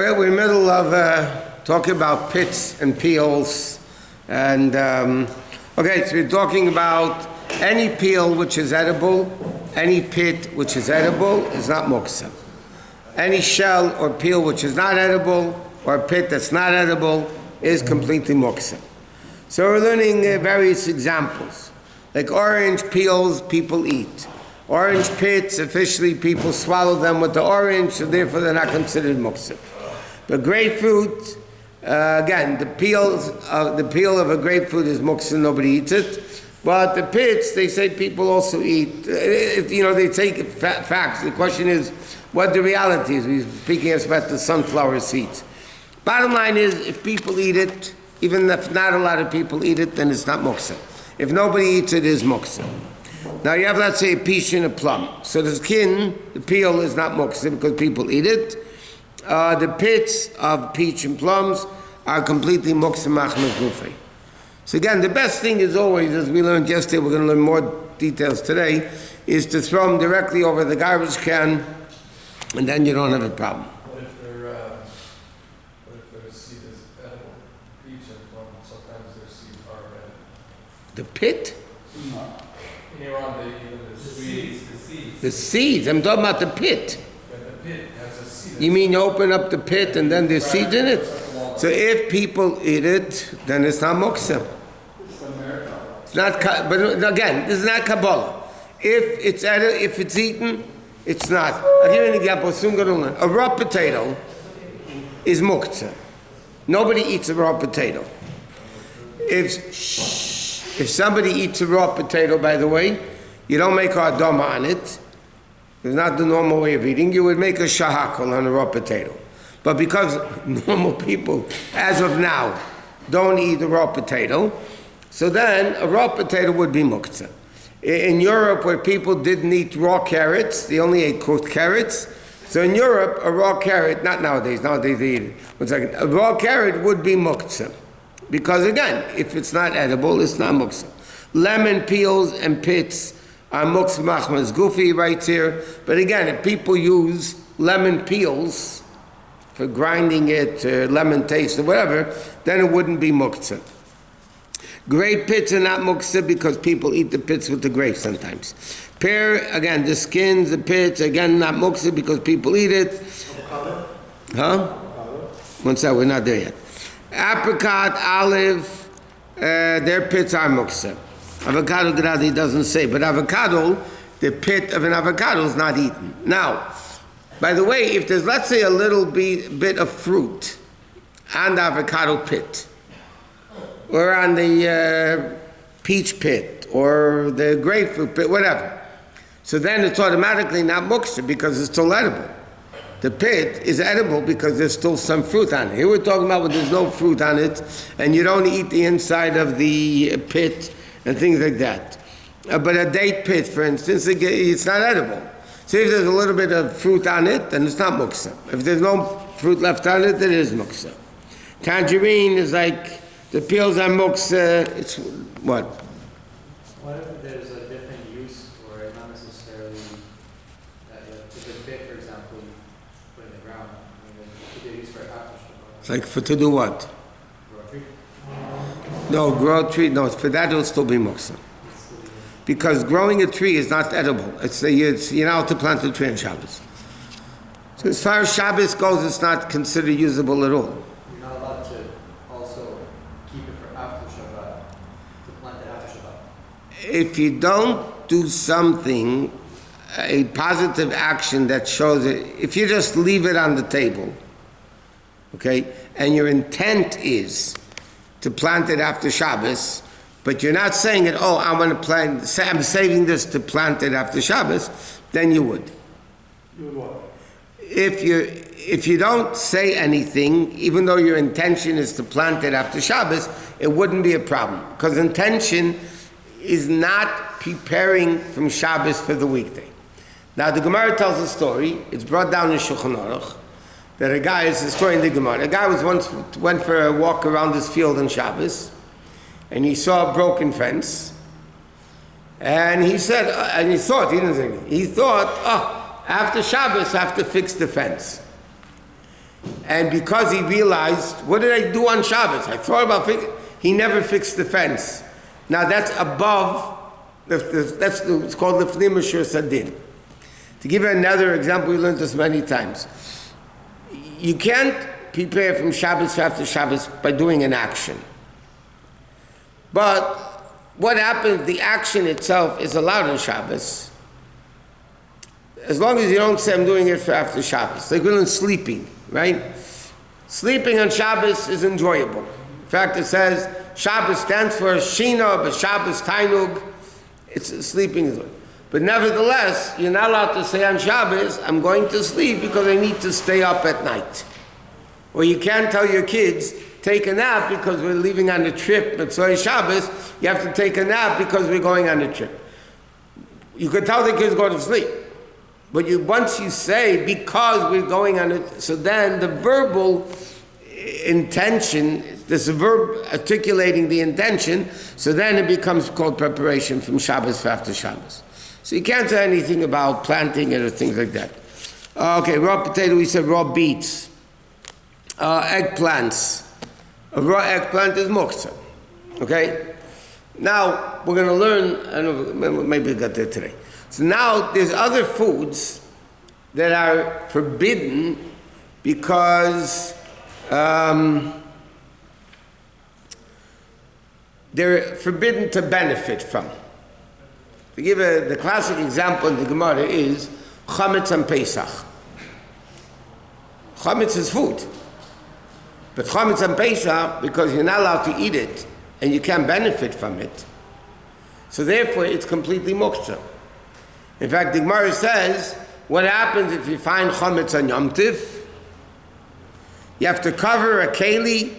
Okay, we're in the middle of talking about pits and peels, and okay, so we're talking about any peel which is edible, any pit which is edible is not muktzah. Any shell or peel which is not edible, or a pit that's not edible, is completely muktzah. So we're learning various examples, like orange peels people eat. Orange pits, officially people swallow them with the orange, so therefore they're not considered muktzah. But grapefruit, again, the peel of a grapefruit is muktzah, nobody eats it. But the pits, they say people also eat. They take facts. The question is what the reality is. We're speaking about the sunflower seeds. Bottom line is, if people eat it, even if not a lot of people eat it, then it's not muktzah. If nobody eats it, it is muktzah. Now you have, let's say, a peach and a plum. So the skin, the peel is not muktzah because people eat it. The pits of peach and plums are completely muktzah machmas gufay. So again, the best thing is always, as we learned yesterday, we're going to learn more details today, is to throw them directly over the garbage can, and then you don't have a problem. What if their seed is edible? Peach and plum, sometimes their seeds are edible. The pit? No. The seeds. I'm talking about the pit. Yeah, the pit has a seed. You mean you open up the pit and then there's seeds in it? So if people eat it, then it's not muktzah. It's not. But again, this is not Kabbalah. If it's eaten, it's not. I'll give you an example. Soon going to learn. A raw potato is muktzah. Nobody eats a raw potato. If somebody eats a raw potato, by the way, you don't make a adama on it. It's not the normal way of eating. You would make a shahakal on a raw potato. But because normal people, as of now, don't eat a raw potato, so then a raw potato would be muktzah. In Europe, where people didn't eat raw carrots, they only ate cooked carrots. So in Europe, a raw carrot, not nowadays they eat it. 1 second. A raw carrot would be muktzah. Because again, if it's not edible, it's not muktzah. Lemon peels and pits are muktzah machmas goofy right here. But again, if people use lemon peels for grinding it, lemon taste or whatever, then it wouldn't be muktzah. Grape pits are not muktzah because people eat the pits with the grapes sometimes. Pear, again, the skins, the pits, again, not muktzah because people eat it. Huh? One second, we're not there yet. Apricot, olive, their pits are muktzah. Avocado gradi doesn't say, but avocado, the pit of an avocado is not eaten. Now, by the way, if there's, let's say, a little bit of fruit on the avocado pit, or on the peach pit, or the grapefruit pit, whatever, so then it's automatically not muktzah because it's still edible. The pit is edible because there's still some fruit on it. Here we're talking about when there's no fruit on it, and you don't eat the inside of the pit and things like that. But a date pit, for instance, it's not edible. So if there's a little bit of fruit on it, then it's not muktzah. If there's no fruit left on it, then it is muktzah. Tangerine is like, the peels are muktzah, it's what? What if there's a different use for it, not necessarily if the pit, for example, you put in the ground, it could be used for after Shabbat. It's like to do what? Grow a tree? No, grow a tree, no, for that it'll still be muktzah. Because growing a tree is not edible. You're not to plant a tree on Shabbos. So as far as Shabbos goes, it's not considered usable at all. You're not allowed to also keep it for after Shabbat, to plant it after Shabbat. If you don't do something, a positive action that shows it, if you just leave it on the table, okay, and your intent is to plant it after Shabbos, but you're not saying it, I'm going to plant, I'm saving this to plant it after Shabbos, then you would. You would what? If you don't say anything, even though your intention is to plant it after Shabbos, it wouldn't be a problem. Because intention is not preparing from Shabbos for the weekday. Now the Gemara tells a story, it's brought down in Shulchan Aruch, that a guy, it's a story in the Gemara, a guy went for a walk around his field on Shabbos, and he saw a broken fence, and he said, he thought, after Shabbos, I have to fix the fence. And because he realized, what did I do on Shabbos? I thought about he never fixed the fence. Now that's above, it's called the Lifnim Mashur Sadin. To give you another example, we learned this many times. You can't prepare from Shabbos after Shabbos by doing an action. But what happens, the action itself is allowed on Shabbos, as long as you don't say I'm doing it for after Shabbos. Like we learn sleeping, right? Sleeping on Shabbos is enjoyable. In fact, it says Shabbos stands for Shina, but Shabbos Tainug. It's sleeping is good. But nevertheless, you're not allowed to say on Shabbos, I'm going to sleep because I need to stay up at night. Or you can't tell your kids, take a nap because we're leaving on a trip. But so Shabbos, you have to take a nap because we're going on a trip. You could tell the kids go to sleep. But once you say, because we're going on it, so then the verbal intention, this verb articulating the intention, so then it becomes called preparation from Shabbos for after Shabbos. So you can't say anything about planting it or things like that. Okay, raw potato, we said raw beets. Eggplants. A raw eggplant is muktzah. Okay? Now, we're going to learn, I don't know, maybe we got there today. So now there's other foods that are forbidden because they're forbidden to benefit from. To give the classic example in the Gemara is chametz and Pesach. Chametz is food. But chametz and Pesach, because you're not allowed to eat it and you can't benefit from it, so therefore it's completely muktzah. In fact, the Gemara says, what happens if you find chametz on Yom Tiv? You have to cover a keli,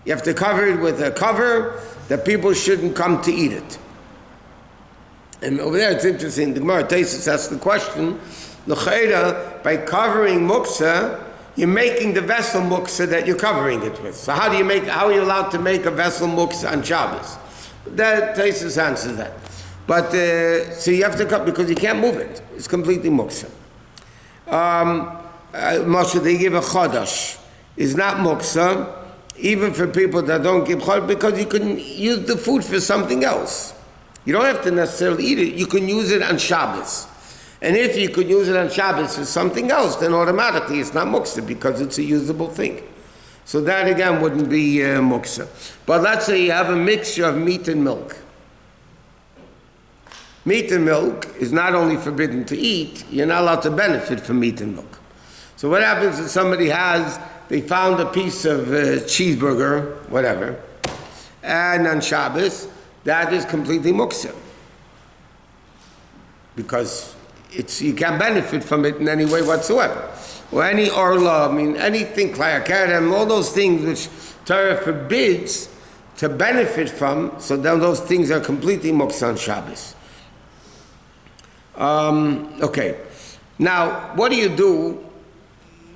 you have to cover it with a cover that people shouldn't come to eat it. And over there it's interesting, the Gemara Taisus asks the question, l'chayra, by covering muktzah, you're making the vessel muktzah that you're covering it with. So how are you allowed to make a vessel muktzah on Shabbos? That Taisus answers that. But, so you have to cut, because you can't move it. It's completely muktzah. Moshe, they give a chodash. It's not muktzah, even for people that don't give chodash, because you can use the food for something else. You don't have to necessarily eat it. You can use it on Shabbos. And if you could use it on Shabbos for something else, then automatically it's not muktzah, because it's a usable thing. So that again wouldn't be muktzah. But let's say you have a mixture of meat and milk. Meat and milk is not only forbidden to eat, you're not allowed to benefit from meat and milk. So what happens if somebody they found a piece of cheeseburger, whatever, and on Shabbos, that is completely muktzah. Because you can't benefit from it in any way whatsoever. Or any orla, anything, klayakerem, all those things which Torah forbids to benefit from, so then those things are completely muktzah on Shabbos. Okay. Now, what do you do?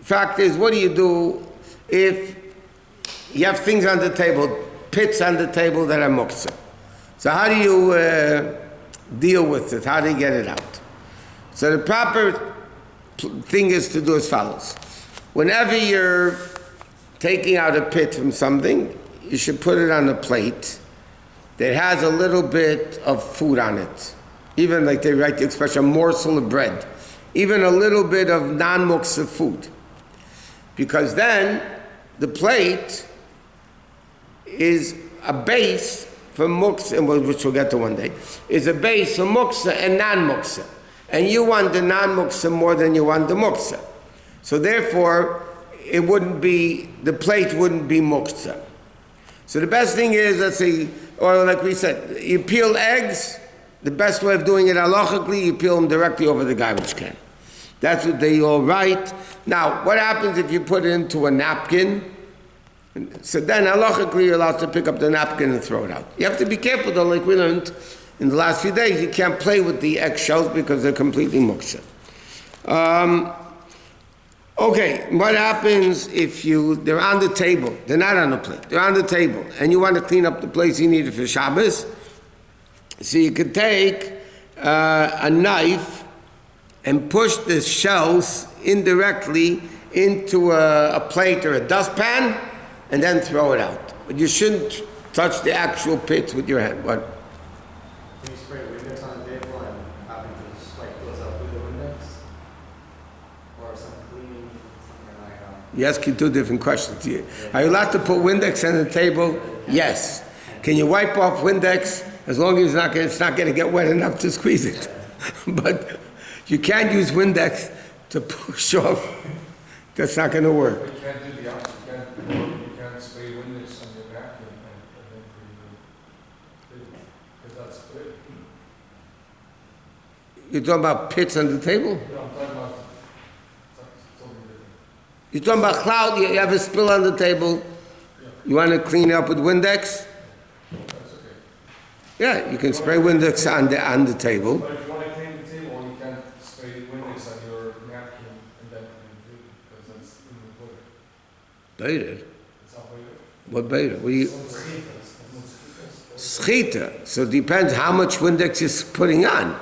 Fact is, what do you do if you have things on the table, pits on the table that are muktzah? So how do you deal with it? How do you get it out? So the proper thing is to do as follows. Whenever you're taking out a pit from something, you should put it on a plate that has a little bit of food on it. Even like they write the expression, a morsel of bread. Even a little bit of non-muktzah food. Because then the plate is a base for muktzah, which we'll get to one day, is a base for muktzah and non-muktzah. And you want the non-muktzah more than you want the muktzah. So therefore, the plate wouldn't be muktzah. So the best thing is, let's say, or like we said, you peel eggs. The best way of doing it halachically, you peel them directly over the garbage can. That's what they all write. Now, what happens if you put it into a napkin? So then halachically, you're allowed to pick up the napkin and throw it out. You have to be careful though, like we learned in the last few days, you can't play with the eggshells because they're completely muktzah. Okay, what happens if they're on the table, they're not on the plate, they're on the table, and you want to clean up the place you need it for Shabbos? So you could take a knife and push the shells indirectly into a plate or a dustpan and then throw it out. But you shouldn't touch the actual pits with your hand. What? Can you spray Windex on the table and happen to just wipe those up with the Windex? Or some cleaning, something like that? You're asking two different questions here. Are you allowed to put Windex on the table? Yes. Can you wipe off Windex as long as it's not going to get wet enough to squeeze it? But you can't use Windex to push off. That's not going to work. You can't do the opposite. You can't spray Windex on your vacuum and then because that's good. You're talking about pits on the table? No, I'm talking about something different. You're talking about cloud, you have a spill on the table. You want to clean it up with Windex? That's okay. Yeah, you can spray Windex on the table. But if you want to clean the table, you can't spray Windex on your napkin and then clean it because that's in the water. Baited? It's not water. What baited? What do you... Schita. So it depends how much Windex you're putting on.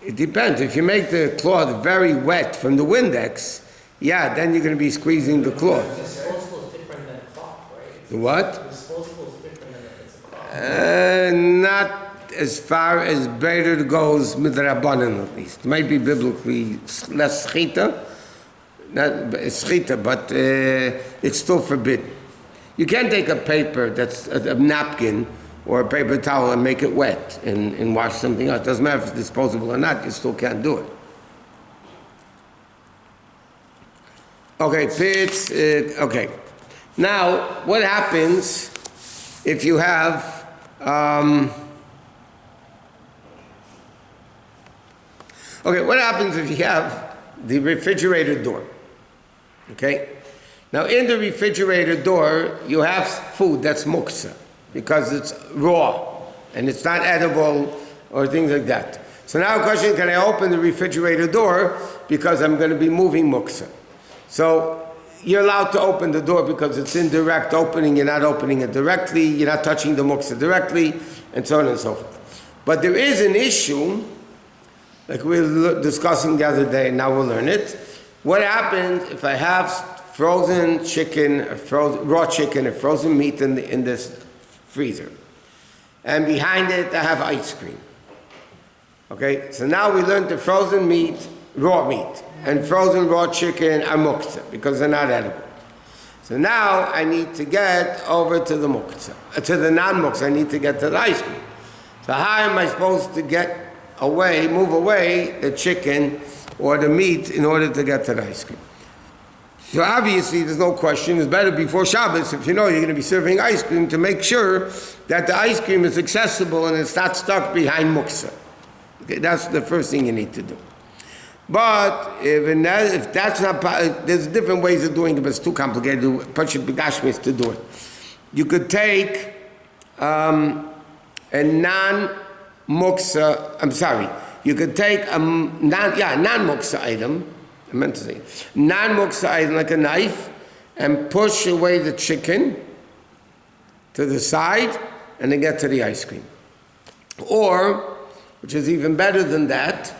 It depends. If you make the cloth very wet from the Windex, yeah, then you're going to be squeezing the cloth. Disposable is different than cloth, right? The what? Disposable is different than if it's a cloth. Not as far as better goes with the Rabbanim at least. It might be biblically less schita, but it's still forbidden. You can't take a paper that's a napkin or a paper towel and make it wet and wash something else. Doesn't matter if it's disposable or not, you still can't do it. Okay, pits, okay. Now, what happens if you have, what happens if you have the refrigerator door? Okay? Now, in the refrigerator door, you have food that's muktzah, because it's raw, and it's not edible, or things like that. So now the question, can I open the refrigerator door, because I'm going to be moving muktzah? So, you're allowed to open the door because it's indirect opening, you're not opening it directly, you're not touching the muktzah directly, and so on and so forth. But there is an issue, like we were discussing the other day, and now we'll learn it. What happens if I have frozen chicken, raw chicken, or frozen meat in this freezer, and behind it I have ice cream? Okay, so now we learned the frozen meat, raw meat, and frozen raw chicken are muktzah because they're not edible. So now I need to get over to the muktzah, to the non-muktzah. I need to get to the ice cream. So how am I supposed to move away the chicken or the meat in order to get to the ice cream? So obviously there's no question, it's better before Shabbat, if you know you're going to be serving ice cream, to make sure that the ice cream is accessible and it's not stuck behind muktzah. Okay, that's the first thing you need to do. But if that's not, there's different ways of doing it, but it's too complicated to do it. You could take a non-muktzah, you could take a non-muktzah item, I meant to say, non-muktzah item like a knife, and push away the chicken to the side and then get to the ice cream. Or, which is even better than that,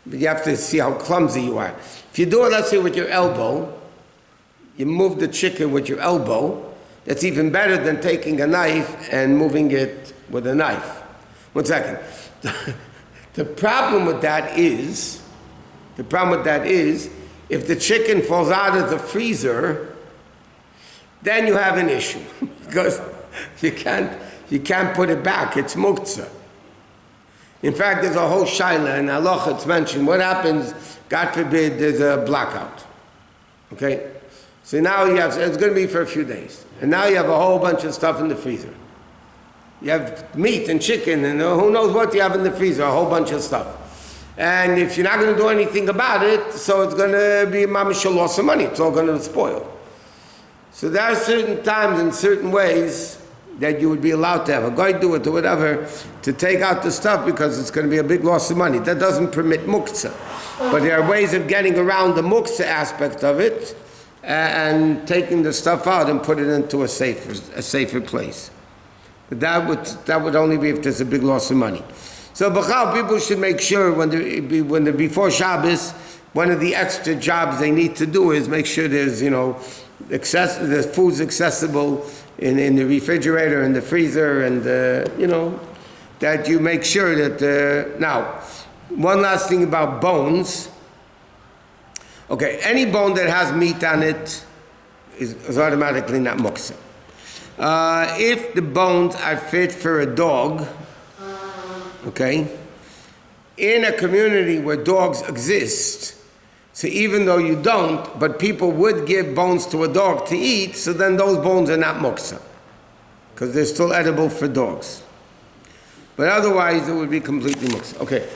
but you have to see how clumsy you are. If you do it, let's say with your elbow, you move the chicken with your elbow, that's even better than taking a knife and moving it with a knife. 1 second. The problem with that is, if the chicken falls out of the freezer, then you have an issue because you can't put it back. It's muktzah. In fact, there's a whole shaila in halacha. It's mentioned. What happens? God forbid, there's a blackout. Okay, so now it's going to be for a few days, and now you have a whole bunch of stuff in the freezer. You have meat and chicken, and who knows what you have in the freezer, a whole bunch of stuff. And if you're not going to do anything about it, so it's going to be mamish a loss of money. It's all going to spoil. So there are certain times and certain ways that you would be allowed to have a guy do it or whatever to take out the stuff because it's going to be a big loss of money. That doesn't permit muktzah. But there are ways of getting around the muktzah aspect of it and taking the stuff out and put it into a safer place. But that would only be if there's a big loss of money. So b'chal, people should make sure when they're before Shabbos, one of the extra jobs they need to do is make sure there's, there's food's accessible in the refrigerator and the freezer, and that you make sure that. Now, one last thing about bones. Okay, any bone that has meat on it is automatically not muktzah. If the bones are fit for a dog, okay, in a community where dogs exist, so even though you don't, but people would give bones to a dog to eat, so then those bones are not muktzah, because they're still edible for dogs. But otherwise, it would be completely muktzah. Okay.